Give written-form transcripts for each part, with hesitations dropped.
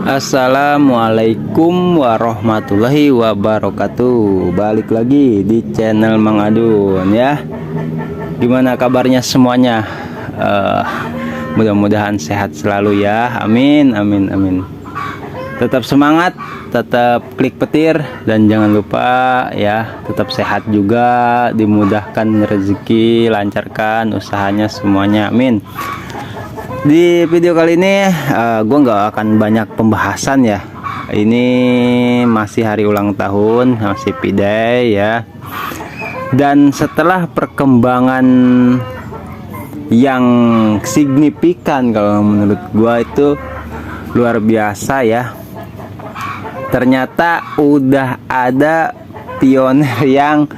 Assalamualaikum warahmatullahi wabarakatuh. Balik lagi di channel Mang Adun ya. Gimana kabarnya semuanya? Mudah-mudahan sehat selalu ya. Amin, amin, amin. Tetap semangat, tetap klik petir, dan jangan lupa ya, tetap sehat juga, dimudahkan rezeki, lancarkan usahanya semuanya. Amin. Di video kali ini gue nggak akan banyak pembahasan ya. Ini masih hari ulang tahun, masih P-Day ya. Dan setelah perkembangan yang signifikan, kalau menurut gue itu luar biasa ya. Ternyata udah ada pionir yang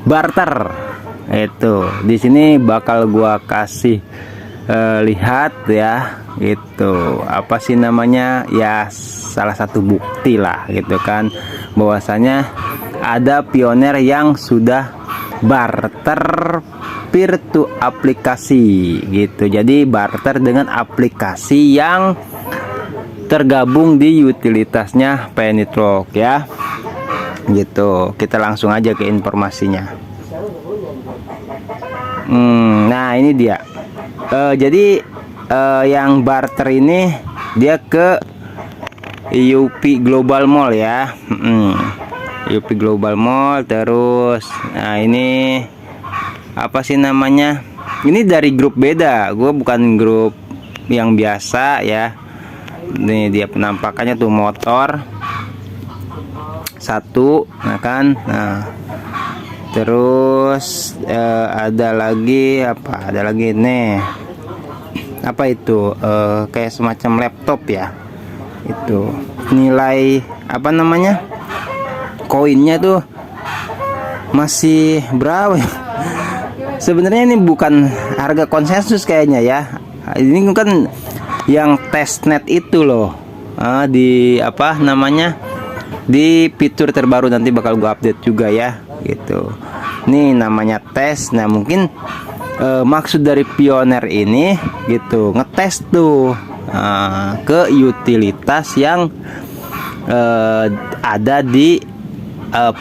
barter. Itu di sini bakal gue kasih lihat ya, gitu apa sih namanya ya, salah satu bukti lah gitu kan, bahwasanya ada pionir yang sudah barter peer to aplikasi gitu. Jadi barter dengan aplikasi yang tergabung di utilitasnya Pennytrock ya, gitu. Kita langsung aja ke informasinya. Nah ini dia. Jadi yang barter ini dia ke UP Global Mall ya. UP Global Mall. Terus nah ini apa sih namanya, ini dari grup beda, gue bukan grup yang biasa ya. Ini dia penampakannya tuh, motor satu, nah kan. Nah terus ada lagi apa, ada lagi nih apa itu, kayak semacam laptop ya. Itu nilai apa namanya, koinnya tuh masih berapa ya? Sebenarnya ini bukan harga konsensus kayaknya ya. Ini kan yang testnet itu loh, di apa namanya, di fitur terbaru, nanti bakal gua update juga ya gitu. Ini namanya tes. Nah mungkin maksud dari pionir ini gitu, ngetes tuh ke utilitas yang ada di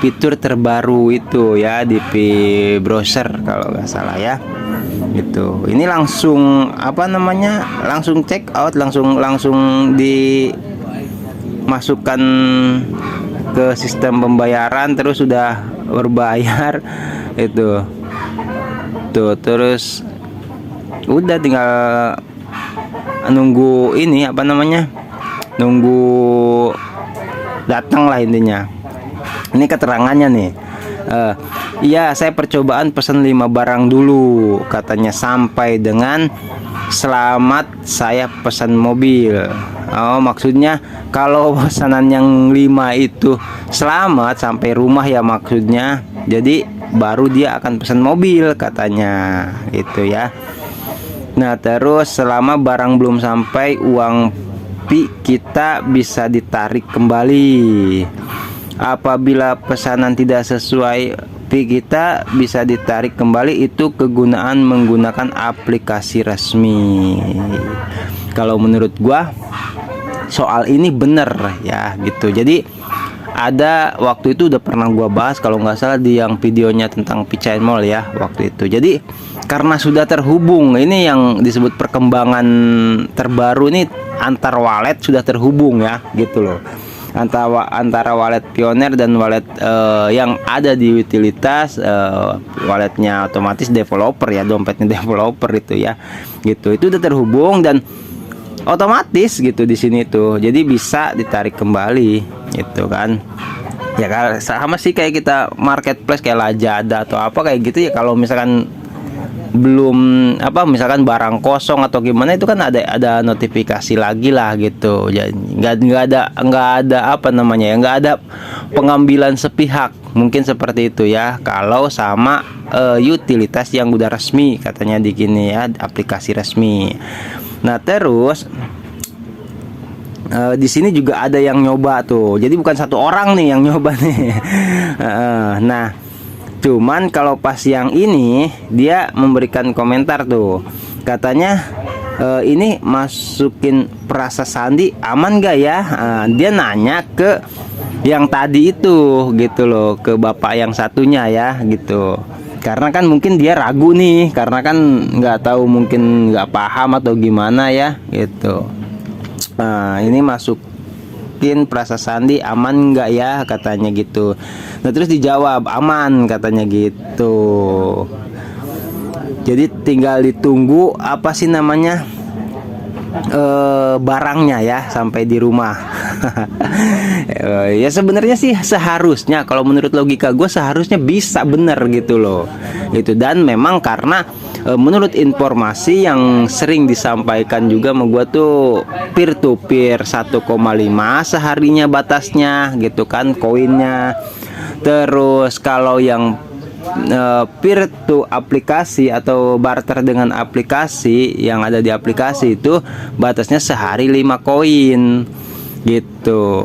fitur terbaru itu ya, di browser kalau nggak salah ya gitu. Ini langsung apa namanya, langsung check out, langsung dimasukkan ke sistem pembayaran, terus sudah berbayar itu tuh. Terus udah tinggal nunggu ini apa namanya, nunggu datang lah intinya. Ini keterangannya nih, iya saya percobaan pesan 5 barang dulu katanya, sampai dengan selamat saya pesan mobil. Oh maksudnya kalau pesanan yang 5 itu selamat sampai rumah ya maksudnya, jadi baru dia akan pesan mobil katanya itu ya. Nah terus selama barang belum sampai, uang pi kita bisa ditarik kembali. Apabila pesanan tidak sesuai pi kita bisa ditarik kembali. Itu kegunaan menggunakan aplikasi resmi. Kalau menurut gua soal ini bener ya gitu. Jadi ada waktu itu udah pernah gua bahas kalau nggak salah di yang videonya tentang P-Chain Mall ya waktu itu. Jadi karena sudah terhubung, ini yang disebut perkembangan terbaru ini, antar wallet sudah terhubung ya gitu loh, antara wallet pionir dan wallet yang ada di utilitas. Walletnya otomatis developer ya, dompetnya developer itu ya gitu. Itu udah terhubung dan otomatis gitu di sini tuh, jadi bisa ditarik kembali gitu kan ya. Kalau sama sih kayak kita marketplace kayak Lazada atau apa kayak gitu ya, kalau misalkan belum apa, misalkan barang kosong atau gimana, itu kan ada notifikasi lagi lah gitu. Jadi nggak ada apa namanya ya, nggak ada pengambilan sepihak, mungkin seperti itu ya kalau sama utilitas yang udah resmi katanya di gini ya, aplikasi resmi. Nah terus di sini juga ada yang nyoba tuh, jadi bukan satu orang nih yang nyoba nih. Nah cuman kalau pas yang ini dia memberikan komentar tuh, katanya ini masukin perasa sandi aman gak ya? Dia nanya ke yang tadi itu gitu loh, ke bapak yang satunya ya gitu. Karena kan mungkin dia ragu nih, karena kan nggak tahu, mungkin nggak paham atau gimana ya gitu. Nah, ini masukin perasa sandi aman nggak ya katanya gitu. Nah terus dijawab aman katanya gitu. Jadi tinggal ditunggu apa sih namanya, barangnya ya sampai di rumah. Ya sebenarnya sih seharusnya, kalau menurut logika gue seharusnya bisa bener gitu loh itu. Dan memang karena menurut informasi yang sering disampaikan juga sama gue tuh, peer to peer 1,5 seharinya batasnya gitu kan koinnya. Terus kalau yang peer to aplikasi atau barter dengan aplikasi yang ada di aplikasi itu batasnya sehari 5 koin gitu.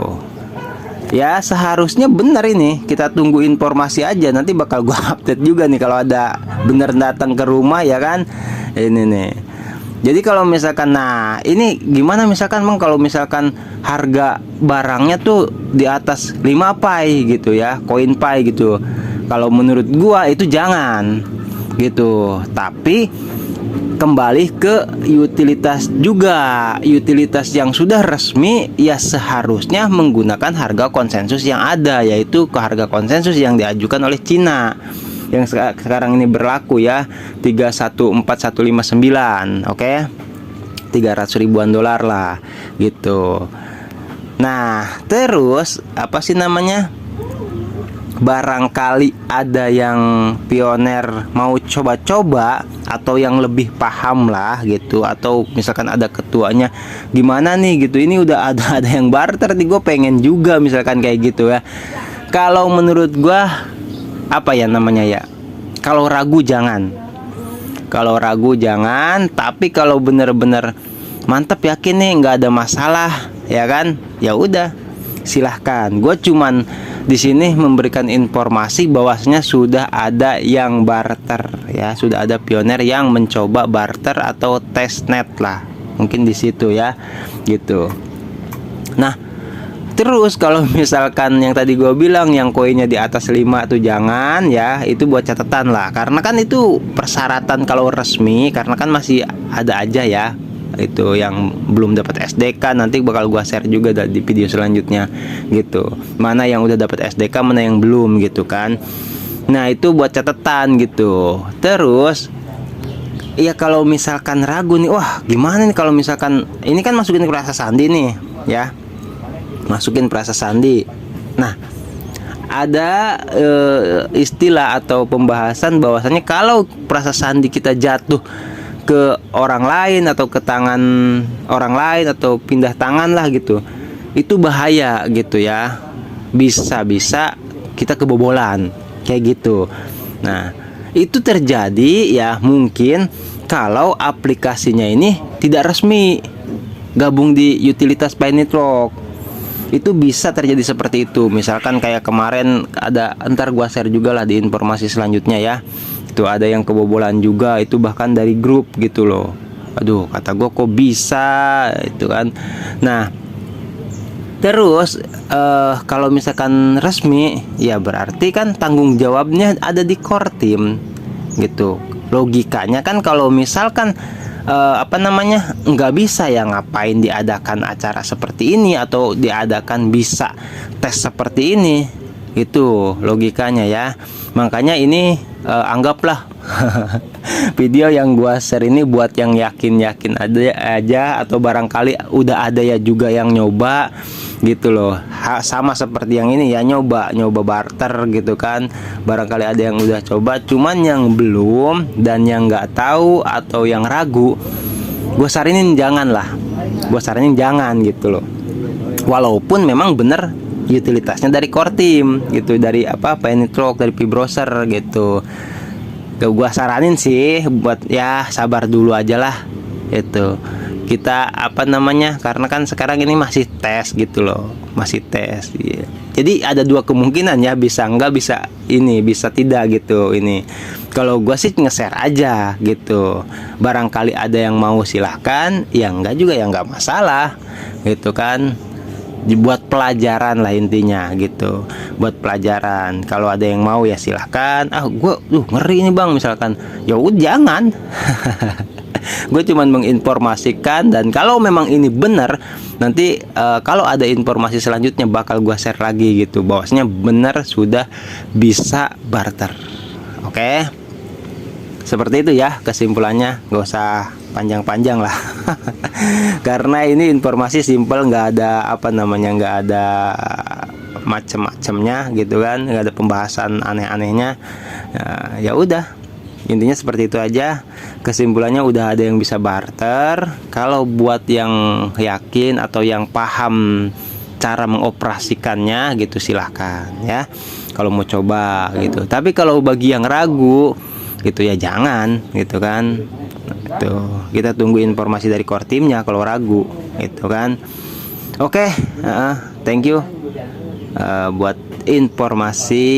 Ya seharusnya benar ini, kita tunggu informasi aja, nanti bakal gua update juga nih kalau ada bener datang ke rumah ya kan. Ini nih. Jadi kalau misalkan, nah ini gimana misalkan Bang, kalau misalkan harga barangnya tuh di atas 5 pi gitu ya, koin pi gitu. Kalau menurut gua itu jangan gitu. Tapi kembali ke utilitas juga. Utilitas yang sudah resmi ya seharusnya menggunakan harga konsensus yang ada, yaitu ke harga konsensus yang diajukan oleh Cina yang sekarang ini berlaku ya, 314159. Oke, 300 ribuan dolar lah gitu. Nah terus apa sih namanya, barangkali ada yang pioner mau coba-coba atau yang lebih paham lah gitu, atau misalkan ada ketuanya gimana nih gitu, ini udah ada yang barter nih, gue pengen juga misalkan kayak gitu ya. Kalau menurut gue apa ya namanya ya, kalau ragu jangan, tapi kalau bener-bener mantep yakin nih nggak ada masalah ya kan, ya udah silahkan. Gue cuman di sini memberikan informasi bahwasanya sudah ada yang barter ya, sudah ada pioner yang mencoba barter atau testnet lah, mungkin di situ ya gitu. Nah terus kalau misalkan yang tadi gue bilang yang koinnya di atas 5 tuh jangan ya, itu buat catatan lah, karena kan itu persyaratan kalau resmi, karena kan masih ada aja ya itu yang belum dapat SDK. Nanti bakal gua share juga di video selanjutnya gitu, mana yang udah dapat SDK, mana yang belum gitu kan. Nah itu buat catatan gitu. Terus ya kalau misalkan ragu nih, wah gimana nih kalau misalkan ini kan masukin perasa sandi nih ya, masukin perasa sandi. Nah ada istilah atau pembahasan bahwasannya kalau perasa sandi kita jatuh ke orang lain atau ke tangan orang lain atau pindah tangan lah gitu, itu bahaya gitu ya, bisa kita kebobolan kayak gitu. Nah itu terjadi ya mungkin kalau aplikasinya ini tidak resmi gabung di utilitas Paynetrock, itu bisa terjadi seperti itu. Misalkan kayak kemarin ada, ntar gua share juga lah di informasi selanjutnya ya, itu ada yang kebobolan juga, itu bahkan dari grup gitu loh. Aduh kata gue kok bisa itu kan. Nah terus kalau misalkan resmi ya berarti kan tanggung jawabnya ada di core team gitu. Logikanya kan kalau misalkan apa namanya nggak bisa ya, ngapain diadakan acara seperti ini atau diadakan bisa tes seperti ini, itu logikanya ya. Makanya ini anggaplah video yang gua share ini buat yang yakin aja atau barangkali udah ada ya juga yang nyoba gitu loh. Sama seperti yang ini ya, nyoba barter gitu kan. Barangkali ada yang udah coba, cuman yang belum dan yang nggak tahu atau yang ragu, gue saranin jangan gitu loh. Walaupun memang bener utilitasnya dari core team gitu, dari Paynetrock, dari P-Browser gitu. Gua saranin sih buat ya sabar dulu aja lah itu. Kita karena kan sekarang ini masih tes gitu loh, masih tes ya. Jadi ada dua kemungkinan ya, bisa enggak bisa ini, bisa tidak gitu. Ini kalau gua sih nge-share aja gitu, barangkali ada yang mau silahkan, yang enggak juga ya enggak masalah gitu kan. Dibuat pelajaran lah intinya gitu, buat pelajaran. Kalau ada yang mau ya silahkan. Gua ngeri ini bang misalkan, ya udah jangan. Gue cuman menginformasikan, dan kalau memang ini benar, nanti kalau ada informasi selanjutnya bakal gue share lagi gitu, bahwasanya benar sudah bisa barter. Oke, seperti itu ya kesimpulannya, gak usah panjang-panjang lah. Karena ini informasi simple, nggak ada apa namanya, nggak ada macem-macemnya gitu kan, nggak ada pembahasan aneh-anehnya. Ya udah, intinya seperti itu aja. Kesimpulannya udah ada yang bisa barter. Kalau buat yang yakin atau yang paham cara mengoperasikannya gitu, silahkan ya, kalau mau coba gitu. Tapi kalau bagi yang ragu gitu ya jangan gitu kan. Tuh, kita tunggu informasi dari core timnya kalau ragu gitu kan. Oke, thank you buat informasi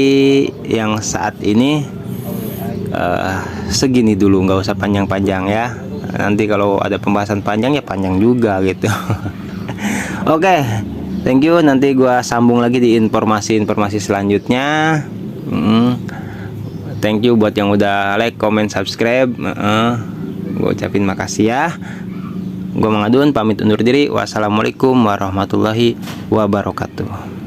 yang saat ini. Segini dulu, nggak usah panjang-panjang ya. Nanti kalau ada pembahasan panjang ya panjang juga gitu. Oke, thank you. Nanti gua sambung lagi di informasi-informasi selanjutnya. Thank you buat yang udah like, comment, subscribe. Gue ucapin makasih ya. Gua Mang Adun pamit undur diri. Wassalamualaikum warahmatullahi wabarakatuh.